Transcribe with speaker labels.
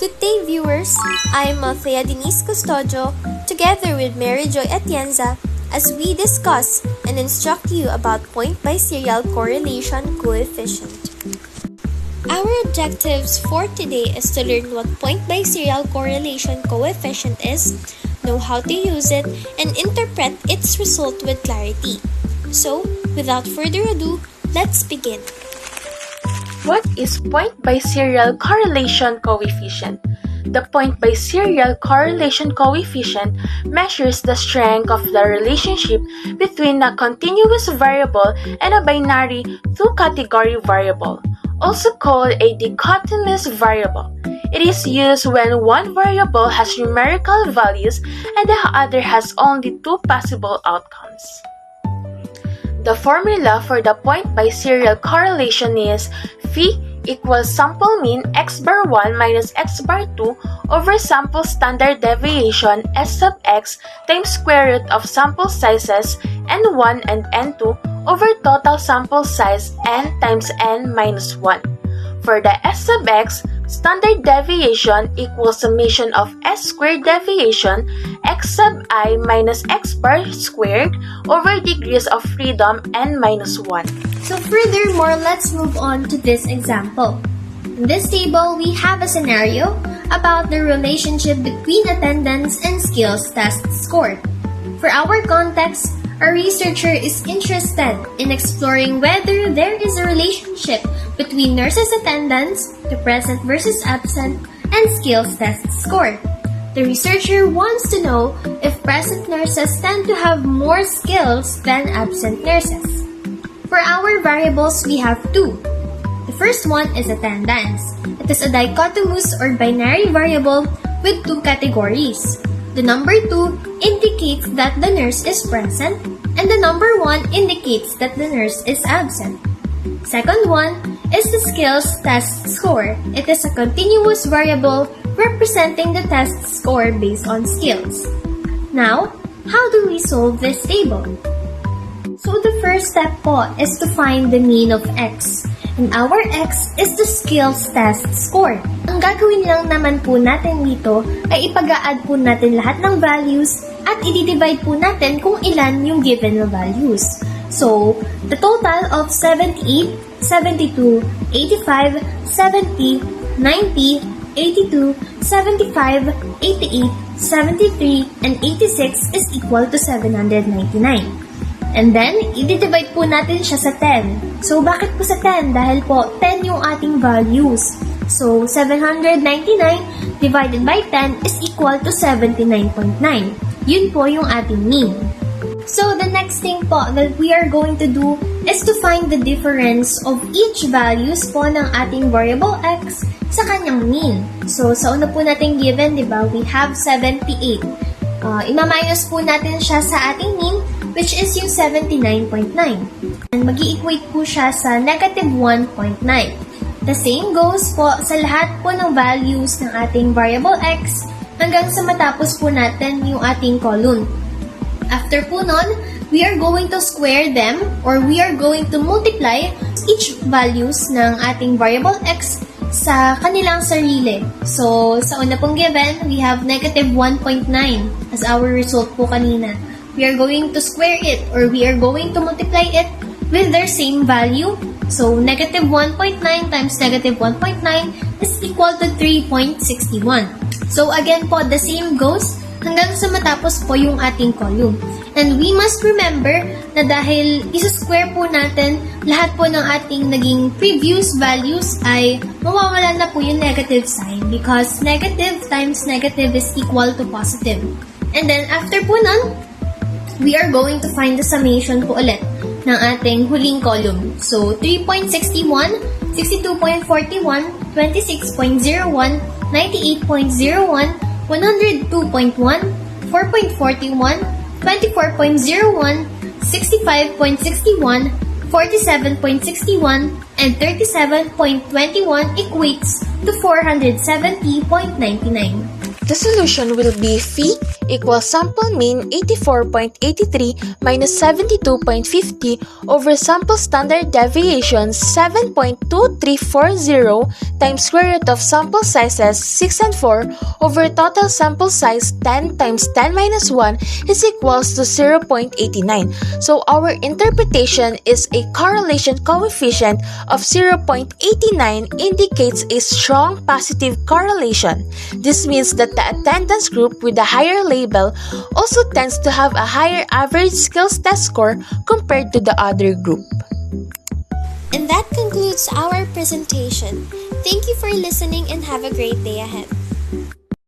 Speaker 1: Good day, viewers! I'm Thea Denise Custodio, together with Mary Joy Atienza, as we discuss and instruct you about point-biserial correlation coefficient. Our objectives for today is to learn what point-biserial correlation coefficient is, know how to use it, and interpret its result with clarity. So, without further ado, let's begin.
Speaker 2: What is point-biserial correlation coefficient? The point-biserial correlation coefficient measures the strength of the relationship between a continuous variable and a binary two-category variable, also called a dichotomous variable. It is used when one variable has numerical values and the other has only two possible outcomes. The formula for the point-biserial correlation is phi equals sample mean x bar 1 minus x bar 2 over sample standard deviation s sub x times square root of sample sizes n1 and n2 over total sample size n times n minus 1. For the s sub x, standard deviation equals summation of s squared deviation x sub I minus x bar squared over degrees of freedom n minus 1.
Speaker 1: So furthermore, let's move on to this example. In this table, we have a scenario about the relationship between attendance and skills test score. For our context, a researcher is interested in exploring whether there is a relationship between nurses' attendance, the present versus absent, and skills test score. The researcher wants to know if present nurses tend to have more skills than absent nurses. For our variables, we have two. The first one is attendance. It is a dichotomous or binary variable with two categories. The number 2 indicates that the nurse is present, and the number 1 indicates that the nurse is absent. Second one is the skills test score. It is a continuous variable representing the test score based on skills. Now, how do we solve this table? So the first step po is to find the mean of x. And our x is the skills test score. Ang gagawin lang naman po natin dito ay ipag-a-add po natin lahat ng values at i-divide po natin kung ilan yung given na values. So, the total of 78, 72, 85, 70, 90, 82, 75, 88, 73, and 86 is equal to 799. And then, i-divide po natin siya sa 10. So, bakit po sa 10? Dahil po, 10 yung ating values. So, 799 divided by 10 is equal to 79.9. Yun po yung ating mean. So, the next thing po that we are going to do is to find the difference of each values po ng ating variable x sa kanyang mean. So, sa una po natin given, di ba, we have 78. Ima-minus po natin siya sa ating mean, which is yung 79.9. And mag-i-equate po siya sa negative 1.9. The same goes po sa lahat po ng values ng ating variable x hanggang sa matapos po natin yung ating column. After po nun, we are going to square them or we are going to multiply each values ng ating variable x sa kanilang sarili. So, sa una pong given, we have negative 1.9 as our result po kanina. We are going to square it or we are going to multiply it with their same value. So, negative 1.9 times negative 1.9 is equal to 3.61. So, again po, the same goes hanggang sa matapos po yung ating column. And we must remember na dahil isa-square po natin lahat po ng ating naging previous values ay mawawala na po yung negative sign because negative times negative is equal to positive. And then, after po nun, we are going to find the summation po ulit ng ating huling column. So, 3.61, 62.41, 26.01, 98.01, 102.1, 4.41, 24.01, 65.61, 47.61, and 37.21 equates to 470.99.
Speaker 2: The solution will be phi equals sample mean 84.83 minus 72.50 over sample standard deviation 7.2340 times square root of sample sizes 6 and 4 over total sample size 10 times 10 minus 1 is equals to 0.89. So our interpretation is a correlation coefficient of 0.89 indicates a strong positive correlation. This means that the attendance group with a higher label also tends to have a higher average skills test score compared to the other group.
Speaker 1: And that concludes our presentation. Thank you for listening and have a great day ahead.